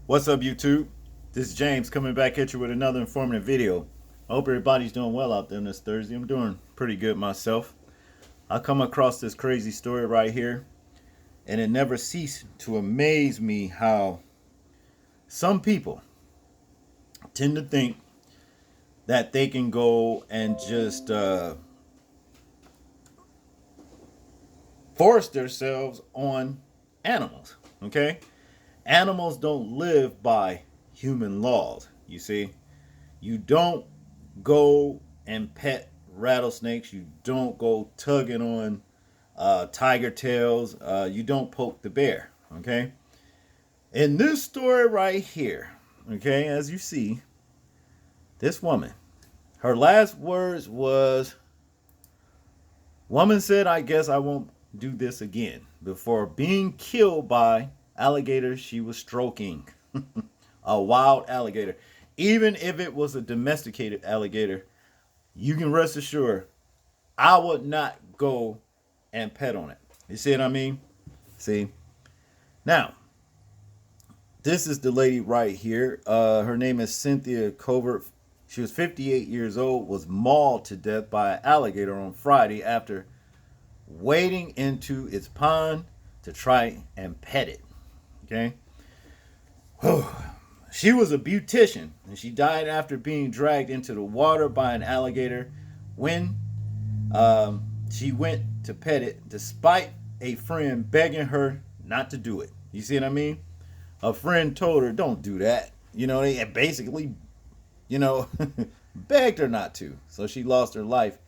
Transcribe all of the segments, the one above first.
What's up, YouTube? This is James coming back at you with another informative video. I hope everybody's doing well out there this Thursday. I'm doing pretty good myself. I come across this crazy story right here, and it never ceased to amaze me how some people tend to think that they can go and just force themselves on animals. Okay? Animals don't live by human laws, you see. You don't go and pet rattlesnakes. You don't go tugging on tiger tails. You don't poke the bear. Okay. In this story right here, okay, as you see, this woman, her last words was, "Woman said, I guess I won't do this again," before being killed by alligators she was stroking. A wild alligator. Even if it was a domesticated alligator, you can rest assured I would not go and pet on it. You see what I mean? See? Now, this is the lady right here. Her name is Cynthia Covert. She was 58 years old, was mauled to death by an alligator on Friday after wading into its pond to try and pet it. Okay? She was a beautician, and she died after being dragged into the water by an alligator when she went to pet it, despite a friend begging her not to do it. You see what I mean? A friend told her, "Don't do that." They basically, you know, begged her not to. So she lost her life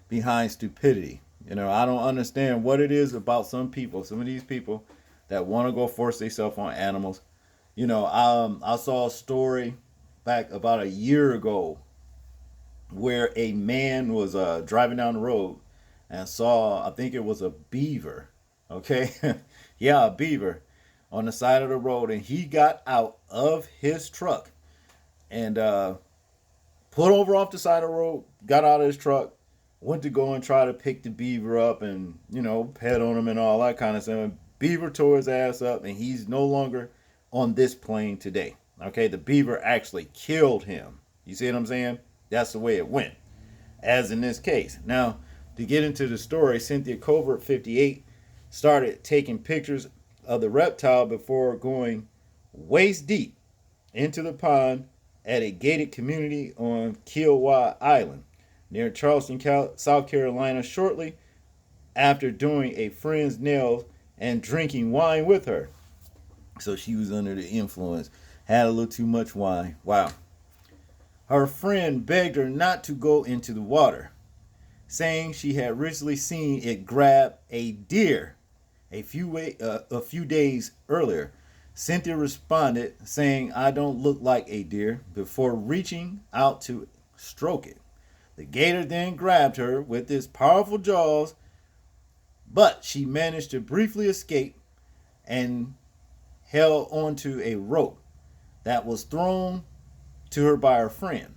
behind stupidity. I don't understand what it is about some people, some of these people that want to go force themselves on animals. I saw a story back about a year ago where a man was driving down the road and saw, I think it was a beaver. Okay, yeah, a beaver on the side of the road, and he got out of his truck and pulled over off the side of the road, got out of his truck, went to go and try to pick the beaver up and pet on him and all that kind of stuff. And beaver tore his ass up, and he's no longer on this plane today. Okay, the beaver actually killed him. You see what I'm saying? That's the way it went, as in this case. Now, to get into the story, Cynthia Covert, 58, started taking pictures of the reptile before going waist deep into the pond at a gated community on Kiowa Island near Charleston, South Carolina, shortly after doing a friend's nails and drinking wine with her. So she was under the influence, had a little too much wine. Wow. Her friend begged her not to go into the water, saying she had recently seen it grab a deer a few days earlier. Cynthia responded, saying, "I don't look like a deer," before reaching out to stroke it. The gator then grabbed her with its powerful jaws, but she managed to briefly escape and held onto a rope that was thrown to her by her friend.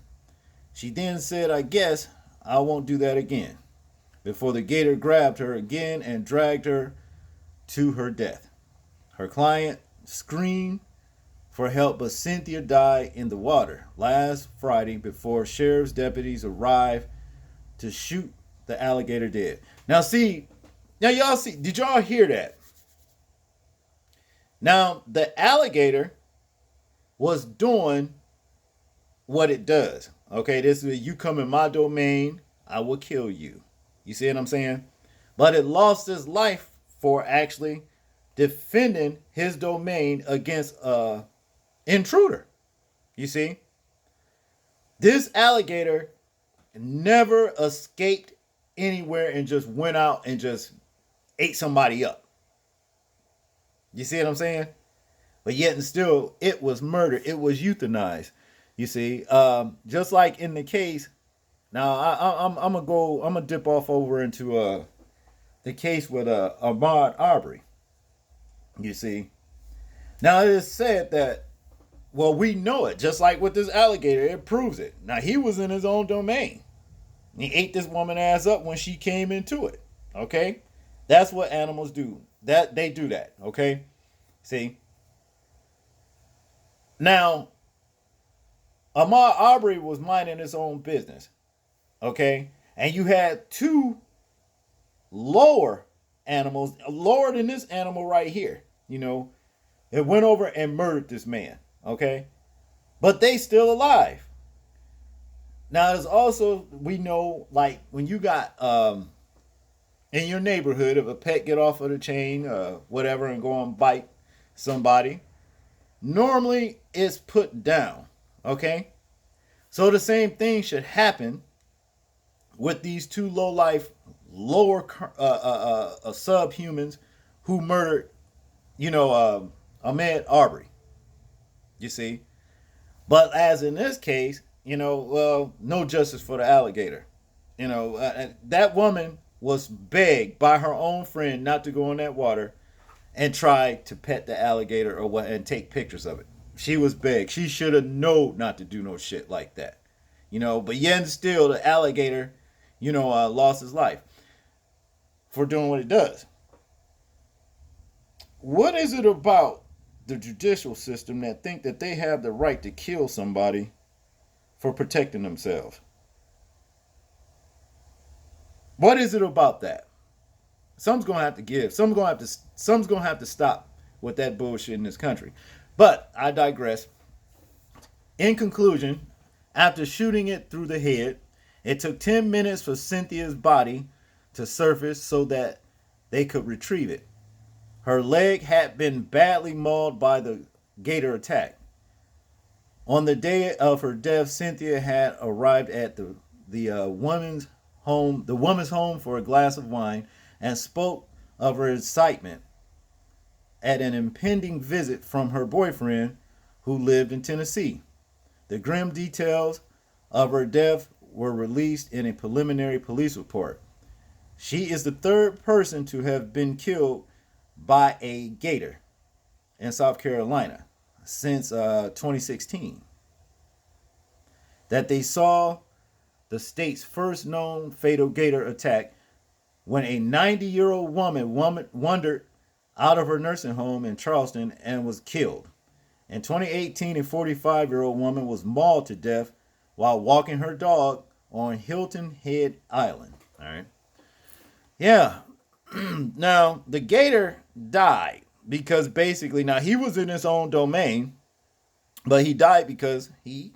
She then said, "I guess I won't do that again," before the gator grabbed her again and dragged her to her death. Her client screamed for help, but Cynthia died in the water last Friday before sheriff's deputies arrived to shoot the alligator dead. Now y'all see, did y'all hear that? Now, the alligator was doing what it does. Okay, this is, you come in my domain, I will kill you. You see what I'm saying? But it lost its life for actually defending his domain against a intruder. You see? This alligator never escaped anywhere and just went out and just ate somebody up. You see what I'm saying? But yet and still, it was murdered. It was euthanized. You see, just like in the case. Now I'm gonna go. I'm gonna dip off over into the case with Ahmaud Arbery. You see, now it is said that, well, we know it. Just like with this alligator, it proves it. Now he was in his own domain. He ate this woman ass up when she came into it. Okay, that's what animals do. That they do that. Okay, see. Now, Ahmaud Arbery was minding his own business, okay? And you had two lower animals, lower than this animal right here, it went over and murdered this man, okay? But they still alive. Now, there's also, we know, like, when you got, in your neighborhood, if a pet get off of the chain, whatever, and go and bite somebody, normally it's put down, okay? So the same thing should happen with these two low life, lower subhumans who murdered, Ahmed Arbery. You see, but as in this case, well, no justice for the alligator. That woman was begged by her own friend not to go in that water and try to pet the alligator or what and take pictures of it. She was begged. She should have known not to do no shit like that. But yet and still the alligator, lost his life for doing what it does. What is it about the judicial system that think that they have the right to kill somebody for protecting themselves? What is it about that? Some's gonna have to give. Some's gonna have to stop with that bullshit in this country. But I digress. In conclusion, after shooting it through the head, it took 10 minutes for Cynthia's body to surface so that they could retrieve it. Her leg had been badly mauled by the gator attack. On the day of her death, Cynthia had arrived at the woman's home for a glass of wine and spoke of her excitement at an impending visit from her boyfriend who lived in Tennessee. The grim details of her death were released in a preliminary police report. She is the third person to have been killed by a gator in South Carolina since 2016. That they saw the state's first known fatal gator attack when a 90-year-old woman wandered out of her nursing home in Charleston and was killed. In 2018, a 45-year-old woman was mauled to death while walking her dog on Hilton Head Island. All right. Yeah. Now, the gator died because basically, now he was in his own domain, but he died because he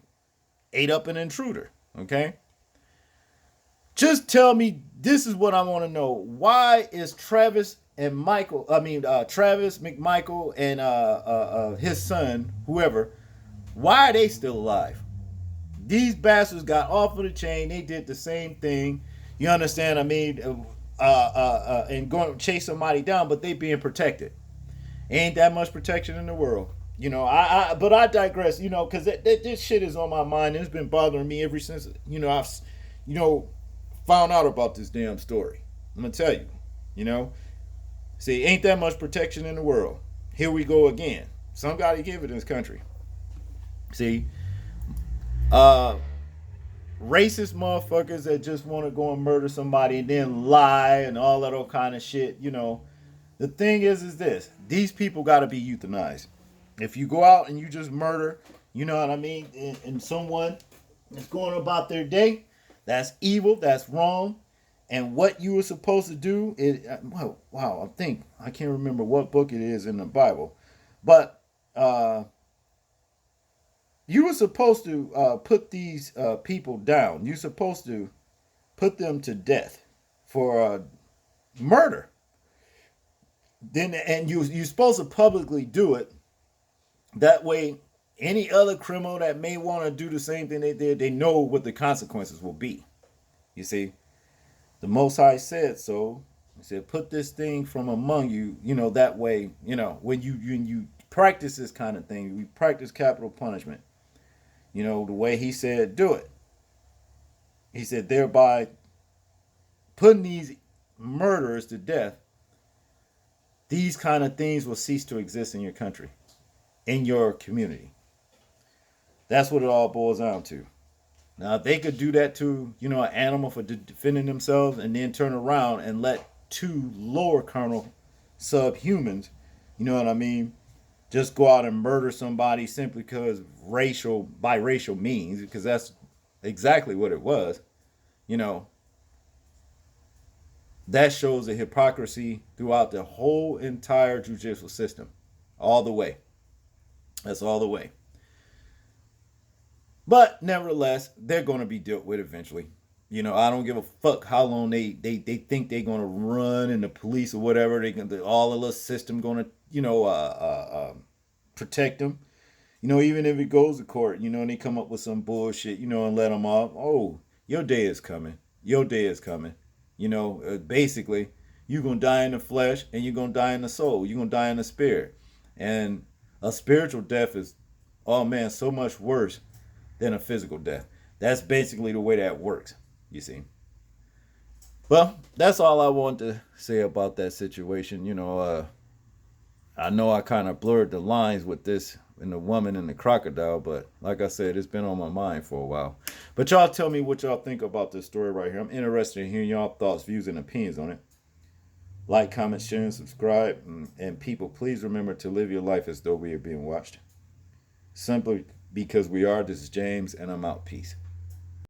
ate up an intruder. Okay. Just tell me, this is what I want to know. Why is Travis McMichael and his son, whoever, why are they still alive? These bastards got off of the chain. They did the same thing. You understand? And going to chase somebody down, but they being protected. Ain't that much protection in the world. But I digress, because this shit is on my mind. It's been bothering me ever since, I've, found out about this damn story. I'm going to tell you, See, ain't that much protection in the world. Here we go again. Somebody give it in this country. See, racist motherfuckers that just want to go and murder somebody and then lie and all that old kind of shit. The thing is this: these people got to be euthanized. If you go out and you just murder, you know what I mean, and someone is going about their day, that's evil. That's wrong. And what you were supposed to do is, I can't remember what book it is in the Bible, but you were supposed to put these people down. You're supposed to put them to death for murder. And you're supposed to publicly do it. That way, any other criminal that may want to do the same thing they did, they know what the consequences will be. You see, the Most High said so. He said, "Put this thing from among you." That way, when you practice this kind of thing, we practice capital punishment. The way He said, do it. He said, thereby putting these murderers to death, these kind of things will cease to exist in your country, in your community. That's what it all boils down to. Now, if they could do that to, an animal for defending themselves and then turn around and let two lower kernel subhumans, you know what I mean, just go out and murder somebody simply because by racial means, because that's exactly what it was. You know, that shows the hypocrisy throughout the whole entire judicial system, all the way. That's all the way. But nevertheless, they're going to be dealt with eventually. I don't give a fuck how long they think they're going to run in the police or whatever. All of the system going to protect them. Even if it goes to court, and they come up with some bullshit, and let them off. Oh, your day is coming. Your day is coming. Basically, you're going to die in the flesh and you're going to die in the soul. You're going to die in the spirit. And a spiritual death is, oh man, so much worse than a physical death. That's basically the way that works, you see. Well, that's all I want to say about that situation. I know I kind of blurred the lines with this and the woman and the crocodile, but like I said, it's been on my mind for a while. But y'all tell me what y'all think about this story right here. I'm interested in hearing y'all thoughts, views, and opinions on it. Like, comment, share, and subscribe. And people, please remember to live your life as though we are being watched. Simply because we are. This is James, and I'm out. Peace.